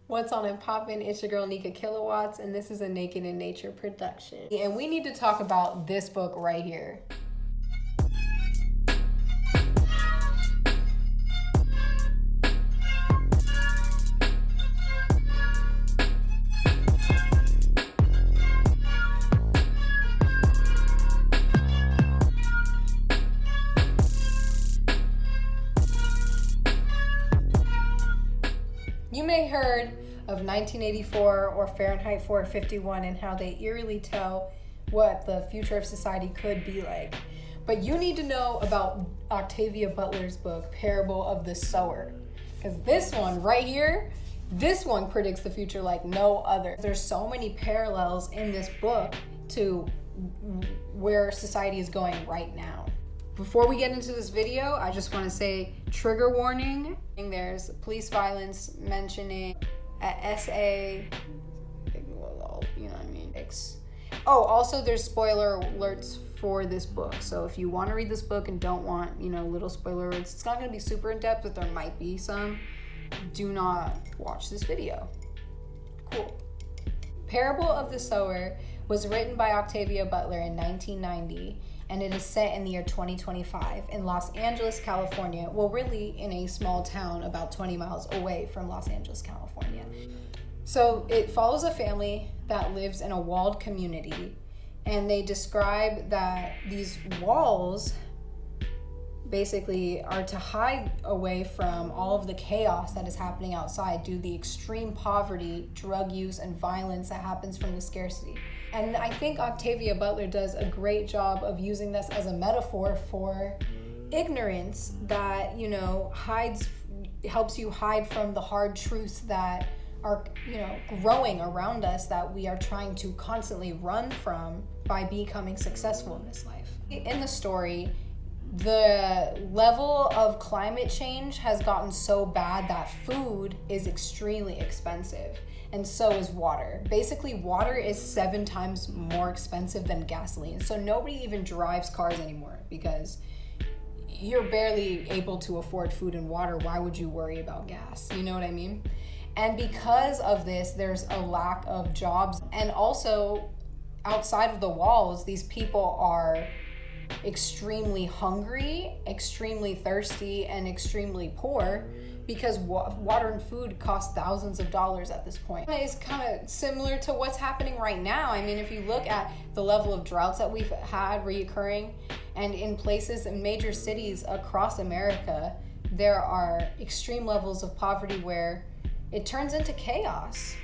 What's on and poppin'? It's your girl Nika Kilowatts, and this is a Naked in Nature production. And we need to talk about this book right here. You may heard of 1984 or Fahrenheit 451 and how they eerily tell what the future of society could be like. But you need to know about Octavia Butler's book, Parable of the Sower. Because this one right here, this one predicts the future like no other. There's so many parallels in this book to where society is going right now. Before we get into this video, I just want to say trigger warning. There's police violence mentioning at SA, you know what I mean? Oh, also there's spoiler alerts for this book. So if you want to read this book and don't want, little spoiler alerts, it's not going to be super in depth, but there might be some. Do not watch this video. Cool. Parable of the Sower was written by Octavia Butler in 1990. And it is set in the year 2025 in Los Angeles, California. Well, really in a small town about 20 miles away from Los Angeles, California. So it follows a family that lives in a walled community, and they describe that these walls basically are to hide away from all of the chaos that is happening outside due to the extreme poverty, drug use, and violence that happens from the scarcity. And I think Octavia Butler does a great job of using this as a metaphor for ignorance that, helps you hide from the hard truths that are, growing around us that we are trying to constantly run from by becoming successful in this life. In the story, the level of climate change has gotten so bad that food is extremely expensive. And so is water. Basically, water is 7 times more expensive than gasoline. So nobody even drives cars anymore because you're barely able to afford food and water. Why would you worry about gas? You know what I mean? And because of this, there's a lack of jobs. And also, outside of the walls, these people are extremely hungry, extremely thirsty, and extremely poor because water and food cost thousands of dollars at this point. It's kind of similar to what's happening right now. I mean, if you look at the level of droughts that we've had reoccurring, and in places in major cities across America, there are extreme levels of poverty where it turns into chaos.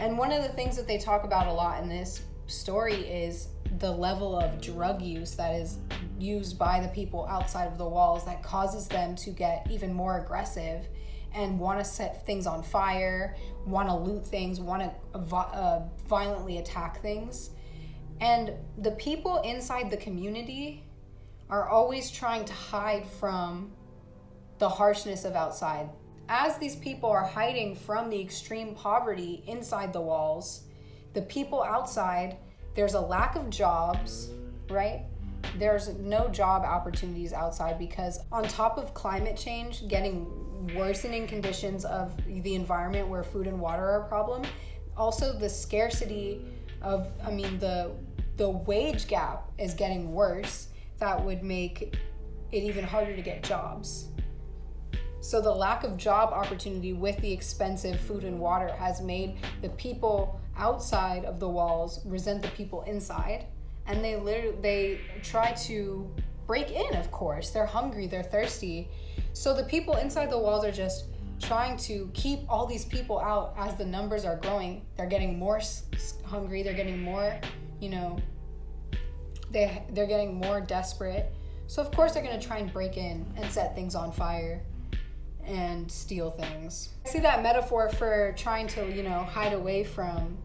And one of the things that they talk about a lot in this story is the level of drug use that is used by the people outside of the walls that causes them to get even more aggressive and want to set things on fire, want to loot things, want to violently attack things. And the people inside the community are always trying to hide from the harshness of outside. As these people are hiding from the extreme poverty inside the walls, the people outside, there's a lack of jobs, right? There's no job opportunities outside because on top of climate change, worsening conditions of the environment where food and water are a problem, also the scarcity of, the wage gap is getting worse. That would make it even harder to get jobs. So the lack of job opportunity with the expensive food and water has made the people outside of the walls resent the people inside, and they try to break in. Of course, they're hungry, they're thirsty. So the people inside the walls are just trying to keep all these people out. As the numbers are growing, they're getting more hungry, they're getting more, they're getting more desperate. So of course they're going to try and break in and set things on fire and steal things. I see that metaphor for trying to, hide away from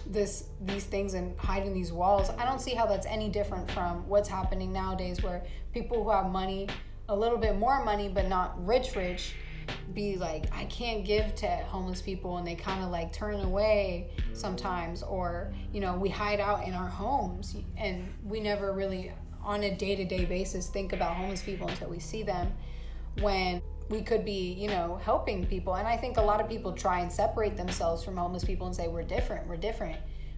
these things and hide in these walls. I don't see how that's any different from what's happening nowadays, where people who have money, a little bit more money, but not rich, be like, I can't give to homeless people, and they kind of turn away sometimes. Or, we hide out in our homes and we never really on a day-to-day basis think about homeless people until we see them. When we could be, you know, helping people. And I think a lot of people try and separate themselves from homeless people and say, we're different,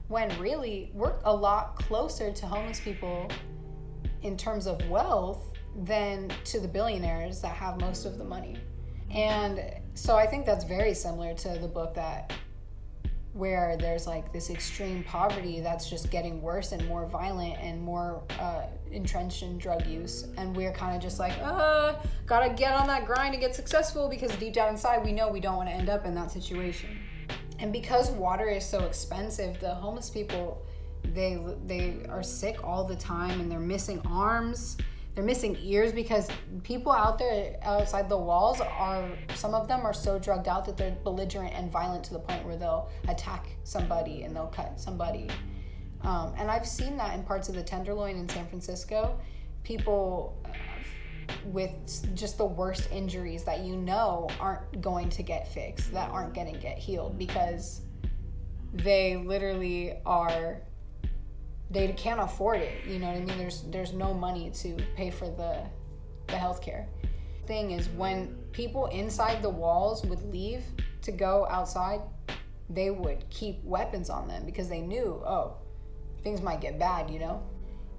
when really we're a lot closer to homeless people in terms of wealth than to the billionaires that have most of the money. And so I think that's very similar to the book, that where there's like this extreme poverty that's just getting worse and more violent and more entrenched in drug use, and we're kind of just like, gotta get on that grind to get successful, because deep down inside we know we don't want to end up in that situation. And because water is so expensive, the homeless people, they are sick all the time, and they're missing arms, they're missing ears, because people out there outside the walls some of them are so drugged out that they're belligerent and violent to the point where they'll attack somebody and they'll cut somebody. And I've seen that in parts of the Tenderloin in San Francisco. People with just the worst injuries that you know aren't going to get fixed, that aren't going to get healed, because they literally they can't afford it, you know what I mean? There's no money to pay for the healthcare. Thing is, when people inside the walls would leave to go outside, they would keep weapons on them because they knew, things might get bad, you know?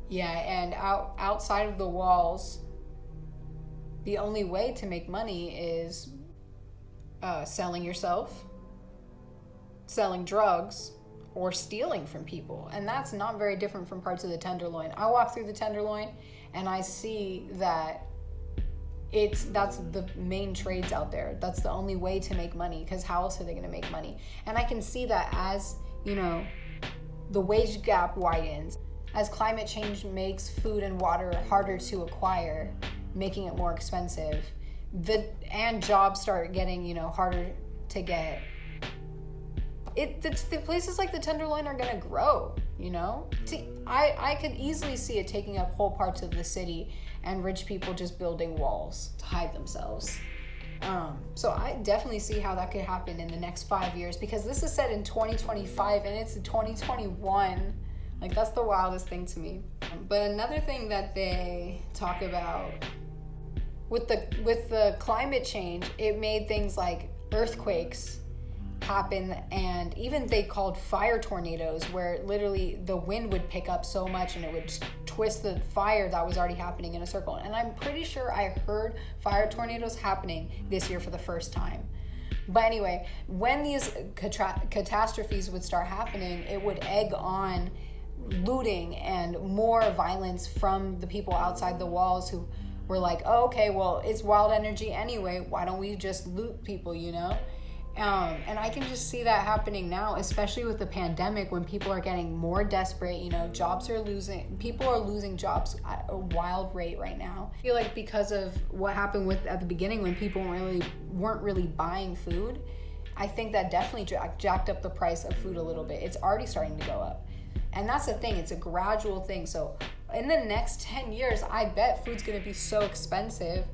Yeah, and outside of the walls, the only way to make money is selling yourself, selling drugs, or stealing from people. And that's not very different from parts of the Tenderloin. I walk through the Tenderloin and I see that that's the main trades out there. That's the only way to make money, because how else are they gonna make money? And I can see that as, you know, the wage gap widens, as climate change makes food and water harder to acquire, making it more expensive, and jobs start getting, you know, harder to get. The places like the Tenderloin are gonna grow, you know? I could easily see it taking up whole parts of the city and rich people just building walls to hide themselves. So I definitely see how that could happen in the next 5 years, because this is set in 2025 and it's 2021. Like, that's the wildest thing to me. But another thing that they talk about with the climate change, it made things like earthquakes happen, and even they called fire tornadoes, where literally the wind would pick up so much and it would twist the fire that was already happening in a circle. And I'm pretty sure I heard fire tornadoes happening this year for the first time. But anyway, when these catastrophes would start happening, it would egg on looting and more violence from the people outside the walls, who were like, okay, well, it's wild energy anyway, why don't we just loot people, you know? And I can just see that happening now, especially with the pandemic, when people are getting more desperate, you know, people are losing jobs at a wild rate right now. I feel like because of what happened at the beginning, when people weren't really buying food, I think that definitely jacked up the price of food a little bit. It's already starting to go up. And that's the thing, it's a gradual thing. So in the next 10 years, I bet food's gonna be so expensive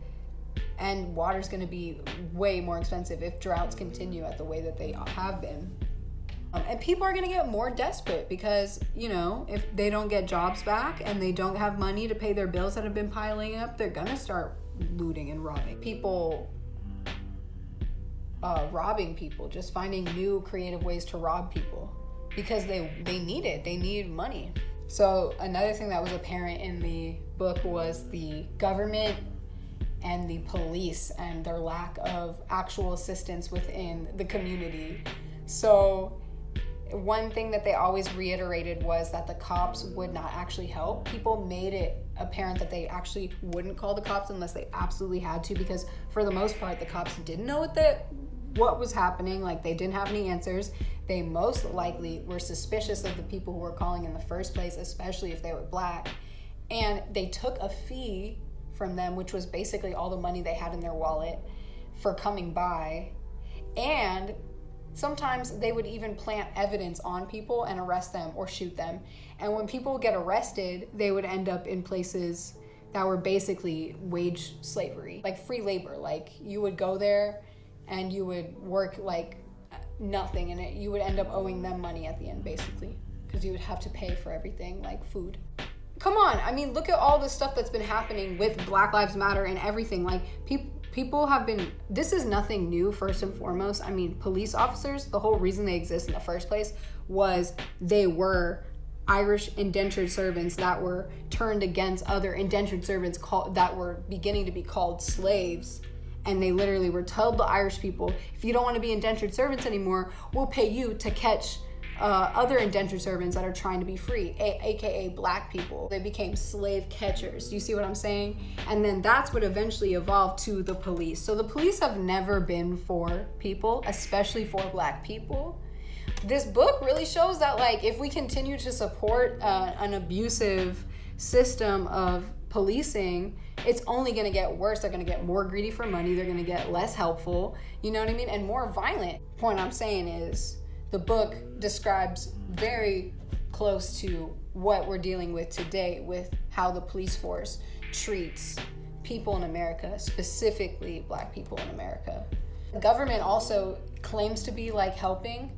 and water's going to be way more expensive if droughts continue at the way that they have been. And people are going to get more desperate because, you know, if they don't get jobs back and they don't have money to pay their bills that have been piling up, they're going to start looting and robbing. People robbing people, just finding new creative ways to rob people because they need it. They need money. So another thing that was apparent in the book was the government and the police and their lack of actual assistance within the community. So one thing that they always reiterated was that the cops would not actually help. People made it apparent that they actually wouldn't call the cops unless they absolutely had to, because for the most part, the cops didn't know what was happening. Like, they didn't have any answers. They most likely were suspicious of the people who were calling in the first place, especially if they were Black. And they took a fee from them, which was basically all the money they had in their wallet, for coming by. And sometimes they would even plant evidence on people and arrest them or shoot them. And when people would get arrested, they would end up in places that were basically wage slavery, like free labor. Like, you would go there and you would work like nothing, and you would end up owing them money at the end, basically, because you would have to pay for everything, like food. Come on, I mean, look at all the stuff that's been happening with Black Lives Matter and everything. Like, People have been, this is nothing new, first and foremost. I mean, police officers, the whole reason they exist in the first place was they were Irish indentured servants that were turned against other indentured servants that were beginning to be called slaves. And they literally were told the Irish people, if you don't want to be indentured servants anymore, we'll pay you to catch other indentured servants that are trying to be free, aka black people. They became slave catchers. Do you see what I'm saying? And then that's what eventually evolved to the police. So the police have never been for people, especially for black people. This book really shows that, like, if we continue to support an abusive system of policing, it's only going to get worse. They're going to get more greedy for money. They're going to get less helpful, you know what I mean? And more violent. Point I'm saying is, the book describes very close to what we're dealing with today with how the police force treats people in America, specifically black people in America. The government also claims to be like helping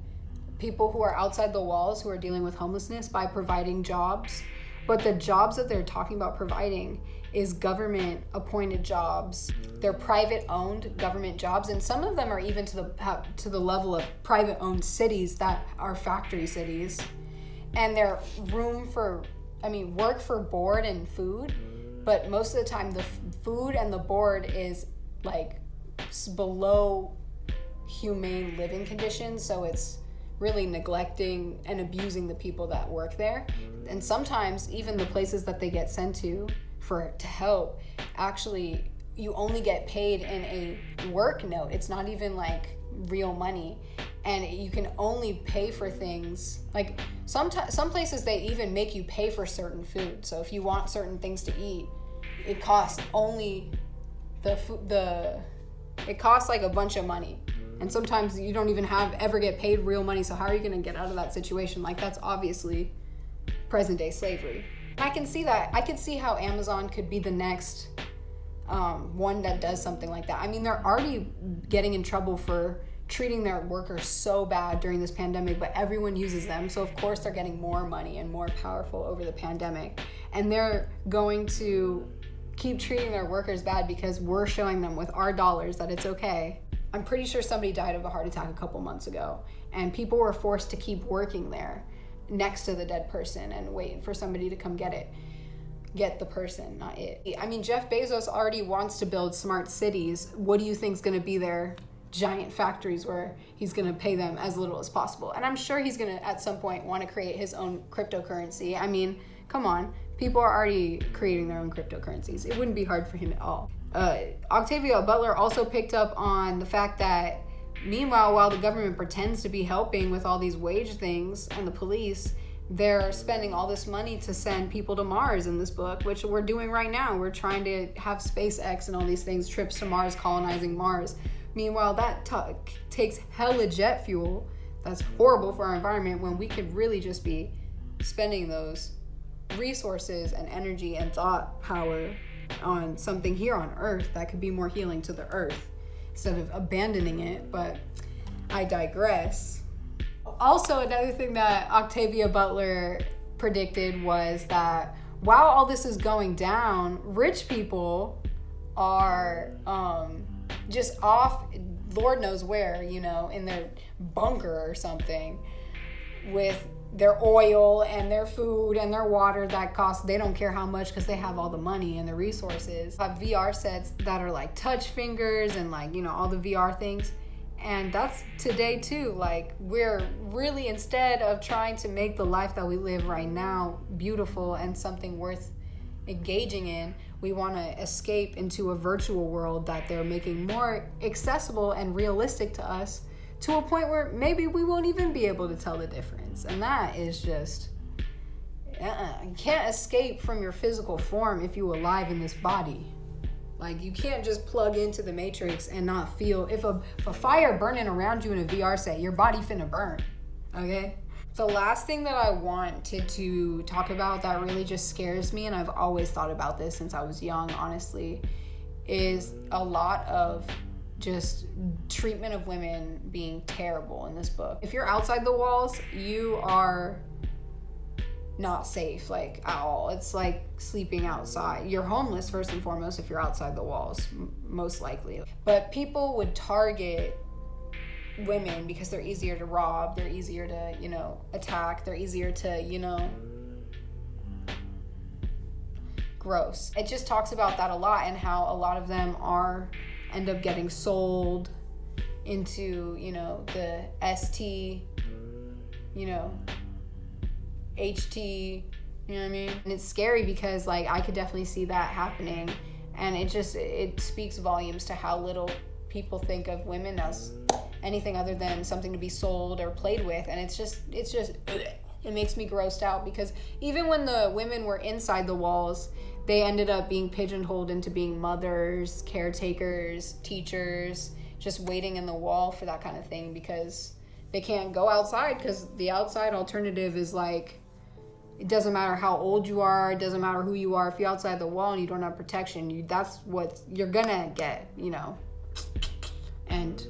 people who are outside the walls who are dealing with homelessness by providing jobs. But the jobs that they're talking about providing is government appointed jobs. They're private owned government jobs, and some of them are even to the level of private owned cities that are factory cities. And they're work for board and food, but most of the time the food and the board is like below humane living conditions, so it's really neglecting and abusing the people that work there. And sometimes even the places that they get sent to help, actually you only get paid in a work note. It's not even like real money, and you can only pay for things like some places they even make you pay for certain food. So if you want certain things to eat, it costs only it costs like a bunch of money. And sometimes you don't even ever get paid real money. So how are you going to get out of that situation? Like, that's obviously present day slavery. I can see that. I can see how Amazon could be the next one that does something like that. I mean, they're already getting in trouble for treating their workers so bad during this pandemic, but everyone uses them. So of course they're getting more money and more powerful over the pandemic. And they're going to keep treating their workers bad because we're showing them with our dollars that it's okay. I'm pretty sure somebody died of a heart attack a couple months ago, and people were forced to keep working there next to the dead person and waiting for somebody to come get the person, not it. I mean, Jeff Bezos already wants to build smart cities. What do you think is going to be their giant factories where he's going to pay them as little as possible? And I'm sure he's going to, at some point, want to create his own cryptocurrency. I mean, come on. People are already creating their own cryptocurrencies. It wouldn't be hard for him at all. Octavia Butler also picked up on the fact that, meanwhile, while the government pretends to be helping with all these wage things and the police, they're spending all this money to send people to Mars in this book, which we're doing right now. We're trying to have SpaceX and all these things, trips to Mars, colonizing Mars. Meanwhile, that takes hella jet fuel. That's horrible for our environment, when we could really just be spending those resources and energy and thought power on something here on Earth that could be more healing to the Earth instead of abandoning it. But I digress. Also, another thing that Octavia Butler predicted was that while all this is going down, rich people are just off, Lord knows where, in their bunker or something, with their oil and their food and their water that costs, they don't care how much because they have all the money and the resources. Have VR sets that are like touch fingers and all the VR things. And that's today too. Like, we're really, instead of trying to make the life that we live right now beautiful and something worth engaging in, we want to escape into a virtual world that they're making more accessible and realistic to us, to a point where maybe we won't even be able to tell the difference. And that is just, you can't escape from your physical form if you're alive in this body. Like, you can't just plug into the Matrix and not feel, if a fire burning around you in a VR set, your body finna burn, okay? The last thing that I wanted to talk about that really just scares me, and I've always thought about this since I was young, honestly, is a lot of just treatment of women being terrible in this book. If you're outside the walls, you are not safe, like, at all. It's like sleeping outside. You're homeless first and foremost if you're outside the walls, most likely. But people would target women because they're easier to rob, they're easier to, you know, attack, they're easier to, you know, gross. It just talks about that a lot, and how a lot of them end up getting sold into, you know, the ST, you know, HT, you know what I mean? And it's scary because, like, I could definitely see that happening, and it speaks volumes to how little people think of women as anything other than something to be sold or played with. And it's just it makes me grossed out, because even when the women were inside the walls, they ended up being pigeonholed into being mothers, caretakers, teachers, just waiting in the wall for that kind of thing, because they can't go outside, because the outside alternative is like, it doesn't matter how old you are, it doesn't matter who you are, if you're outside the wall and you don't have protection, that's what you're gonna get, you know. And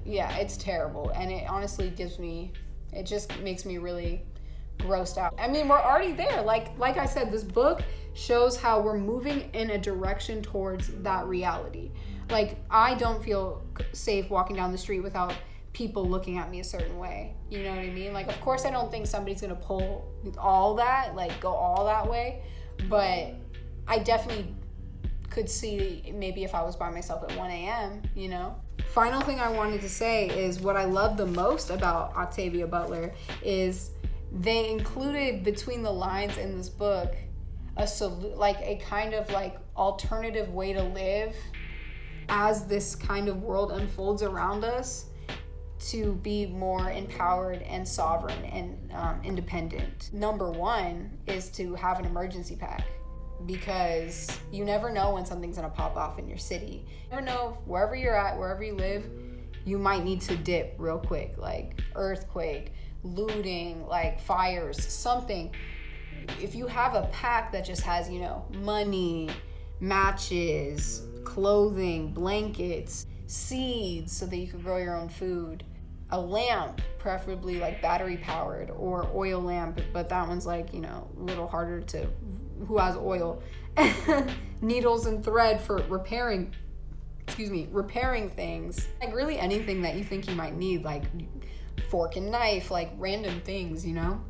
yeah, it's terrible, and it honestly it just makes me really grossed out. I mean, we're already there. Like I said, this book shows how we're moving in a direction towards that reality. Like, I don't feel safe walking down the street without people looking at me a certain way. You know what I mean? Like, of course, I don't think somebody's gonna pull all that, like, go all that way, but I definitely could see maybe if I was by myself at 1 a.m., you know? Final thing I wanted to say is what I love the most about Octavia Butler is they included between the lines in this book a kind of like alternative way to live as this kind of world unfolds around us, to be more empowered and sovereign and independent. Number one is to have an emergency pack, because you never know when something's gonna pop off in your city. You never know, wherever you're at, wherever you live, you might need to dip real quick, like earthquake, looting, like fires, something. If you have a pack that just has, you know, money, matches, clothing, blankets, seeds so that you can grow your own food, a lamp, preferably like battery powered, or oil lamp, but that one's like, you know, a little harder to, who has oil, needles and thread for repairing things, like really anything that you think you might need, like fork and knife, like random things, you know,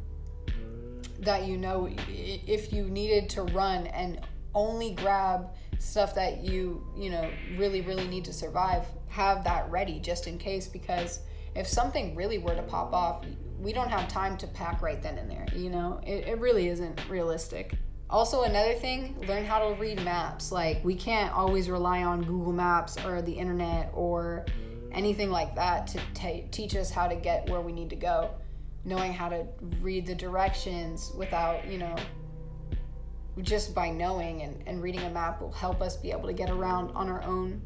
that, you know, if you needed to run and only grab stuff that you know, really, really need to survive, have that ready just in case, because if something really were to pop off, we don't have time to pack right then and there, you know? It really isn't realistic. Also, another thing, learn how to read maps. Like, we can't always rely on Google Maps or the internet or anything like that to teach us how to get where we need to go. Knowing how to read the directions without, you know, just by knowing and reading a map will help us be able to get around on our own.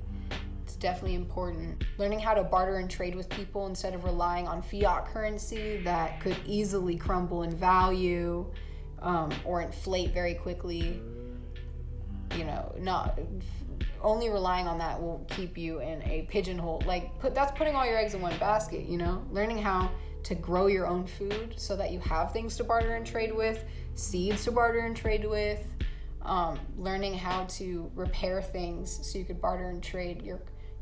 It's definitely important. Learning how to barter and trade with people instead of relying on fiat currency that could easily crumble in value, or inflate very quickly. You know, not only relying on that will keep you in a pigeonhole. Like, that's putting all your eggs in one basket, you know? Learning how to grow your own food so that you have things to barter and trade with, seeds to barter and trade with, learning how to repair things so you could barter and trade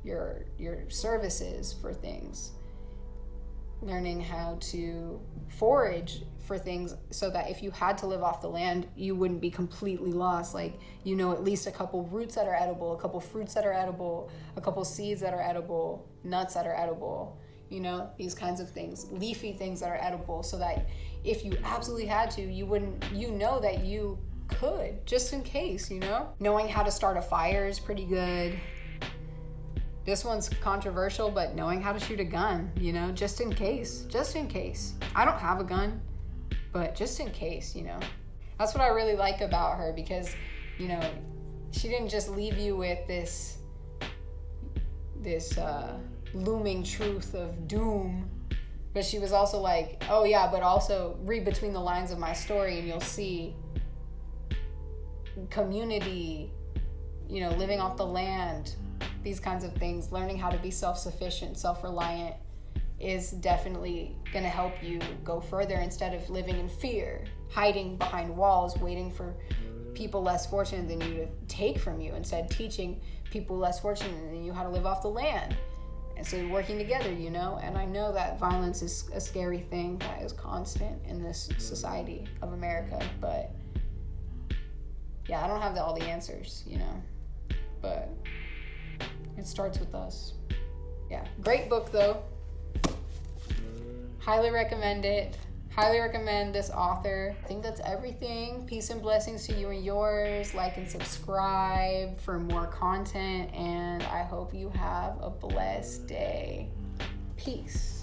your services for things, learning how to forage for things so that if you had to live off the land, you wouldn't be completely lost. Like, you know, at least a couple roots that are edible, a couple fruits that are edible, a couple seeds that are edible, nuts that are edible, you know, these kinds of things, leafy things that are edible, so that if you absolutely had to, you wouldn't, you know, that you could, just in case, you know? Knowing how to start a fire is pretty good. This one's controversial, but knowing how to shoot a gun, you know, just in case. I don't have a gun, but just in case, you know. That's what I really like about her, because, you know, she didn't just leave you with this looming truth of doom, but she was also like, oh yeah, but also read between the lines of my story and you'll see community, you know, living off the land, these kinds of things, learning how to be self-sufficient, self-reliant is definitely going to help you go further instead of living in fear, hiding behind walls, waiting for people less fortunate than you to take from you, instead teaching people less fortunate than you how to live off the land. And so working together, you know. And I know that violence is a scary thing that is constant in this society of America, but yeah, I don't have all the answers, you know, but it starts with us. Yeah, great book though. Highly recommend it. Highly recommend this author. I think that's everything. Peace and blessings to you and yours. Like and subscribe for more content, and I hope you have a blessed day. Peace.